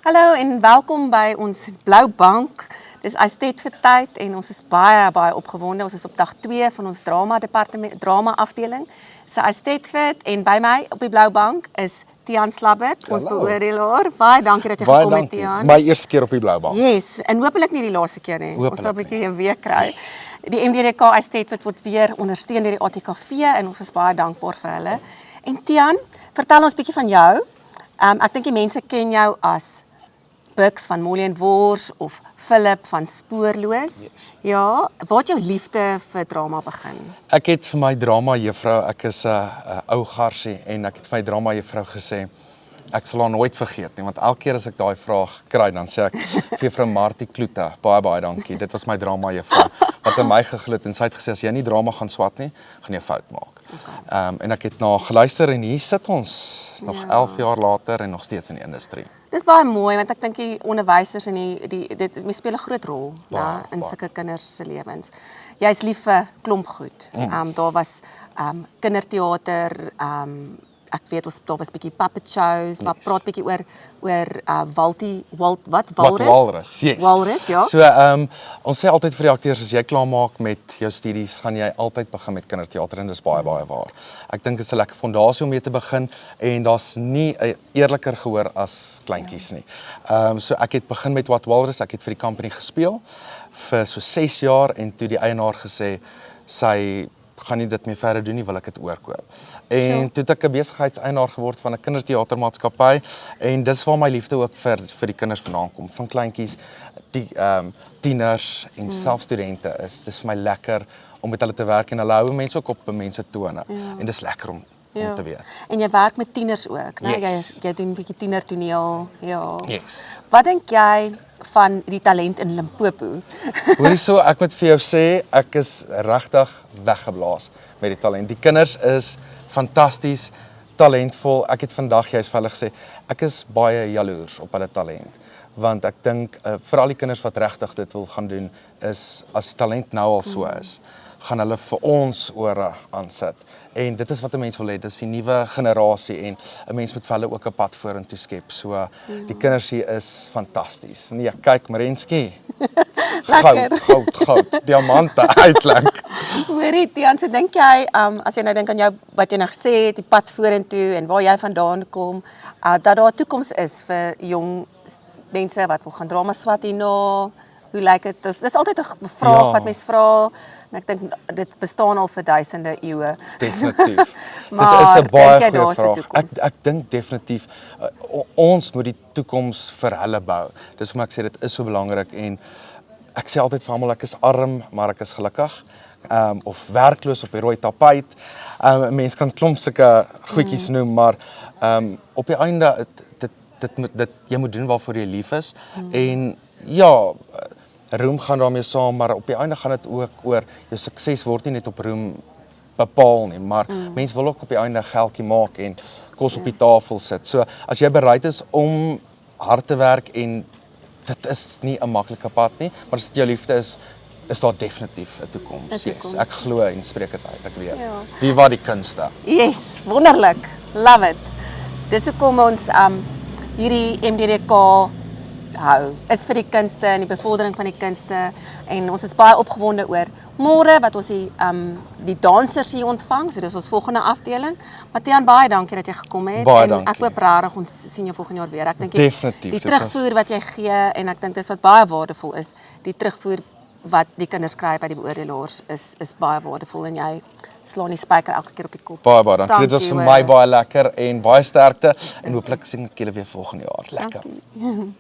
Hallo en welkom by ons Blou Bank. Dis Astet vir tyd en ons is baie opgewonde. Ons is op dag 2 van ons drama afdeling. So Astet vir en by my op die Blou Bank is Tiaan Slabbert, ons beoordelaar. Baie dankie dat jy gekom het, Tiaan. My eerste keer op die Blou Bank. Yes, en hopelik nie die laaste keer nie. Ons sal 'n bietjie 'n week kry. Die MDRK Astet word weer ondersteun deur die ATKV en ons is baie dankbaar vir hulle. En Tiaan, vertel ons bietjie van jou. Ek dink die mense ken jou as Bux van Molly en Wors of Philip van Spoorloos. Yes. Ja, waar het jou liefde vir drama begin? Ek het vir my drama juffrou, ek is 'n ou garsie en ek het vir my drama juffrou gesê ek sal haar nooit vergeet nie, want elke keer as ek daai vraag kry, dan sê ek vir juffrou Martie Kloete, baie dankie. Dit was my drama juffrou wat in my geglo het en sy het gesê as jy nie drama gaan swat nie, gaan jy 'n fout maak. Okay. En ek het na geluister en hier sit ons nog 11 jaar later en nog steeds in die industrie. Dis baie mooi want ek dink die onderwysers en dit speel 'n groot rol in sulke kinders se lewens. Jy's lief vir klomp goed. Daar was kinderteater, ek weet daar was 'n bietjie puppet shows, maar praat bietjie oor Walrus. Yes. Walrus, ja. So ons sê altyd vir die akteurs as jy klaar maak met jou studies, gaan jy altyd begin met kinderteater en dis baie waar. Ek dink dit is 'n lekker fondasie om mee te begin en daar's nie 'n eerliker gehoor as kleintjies nie. So ek het begin met Walrus, ek het vir die company gespeel vir so 6 jaar en toe die eienaar gesê sy gaan nie dit meer verder doen nie, wil ek dit oorkoop. En toe het ek 'n besigheidseienaar geword van 'n kinderteatermaatskappy en dis waar my liefde ook vir die kinders vandaan kom, van kleintjies, die tieners en selfs studente is. Dis vir my lekker om met hulle te werk en hulle hou mense ook op mense tone en dis lekker om te weet. En jy werk met tieners ook, né? Yes. Jy doen 'n bietjie tienertoneel. Ja. Yes. Wat dink jy van die talent in Limpopo? Hoorie so, ek moet vir jou sê, ek is regtig weggeblaas met die talent. Die kinders is fantasties, talentvol. Ek het vandag juist vir hulle gesê, ek is baie jaloers op hulle talent. Want ek dink, veral die kinders wat regtig dit wil gaan doen, is as die talent nou al so is, gaan hulle vir ons ore aansit. En dit is wat 'n mens wil hê, dis die nuwe generasie en 'n mens moet vir hulle ook 'n pad vorentoe skep. So die kinders hier is fantasties. Nee, kyk Marenski. Goud, diamante uitklink. Hoorie Tiaan, so dink jy, as jy nou dink aan jou wat jy nou gesê het, die pad vorentoe en waar jy vandaan kom, dat daar 'n toekoms is vir jong mense wat wil gaan drama swat hierna? Hoe lyk dit? Dis altyd 'n vraag wat mense vra en ek dink dit bestaan al vir duisende eeue. Definitief. Maar dit is 'n baie goeie vraag. Ek dink definitief ons moet die toekoms vir hulle bou. Dis hoekom ek sê dit is so belangrik en ek sê altyd vir almal ek is arm, maar ek is gelukkig. Of werkloos op die rooi tapuit. Mense kan klomp sulke goedjies noem, maar op die einde jy moet doen waarvoor jy lief is en ja, roem gaan daarmee saam, maar op die einde gaan dit ook oor jou sukses word nie net op roem bepaal nie, maar mense wil ook op die einde geldjie maak en kos op die tafel sit. So as jy bereid is om hard te werk en dit is nie 'n maklike pad nie, maar as dit jou liefde is daar definitief 'n toekoms. Yes, ek glo en spreek dit uit, ek weet. Wie wat die kunste. Yes, wonderlik. Love it. Dis hoekom ons hierdie MDRK hou, is vir die kunste en die bevordering van die kunste en ons is baie opgewonde oor môre wat ons die dansers hier ontvang, so dis ons volgende afdeling. Maar Tiaan, baie dankie dat jy gekom het baie en dankie. ek hoop regtig ons sien jou volgende jaar weer. Ek dink Definitief, die terugvoer wat jy gee en ek dink dis wat baie waardevol is, die terugvoer wat die kinders kry by die beoordelaars is baie waardevol en jy slaan die spyker elke keer op die kop. Baie dankie. Dit was vir my baie lekker en baie sterkte en hooplik sien ek julle weer volgende jaar. Lekker. Dankie.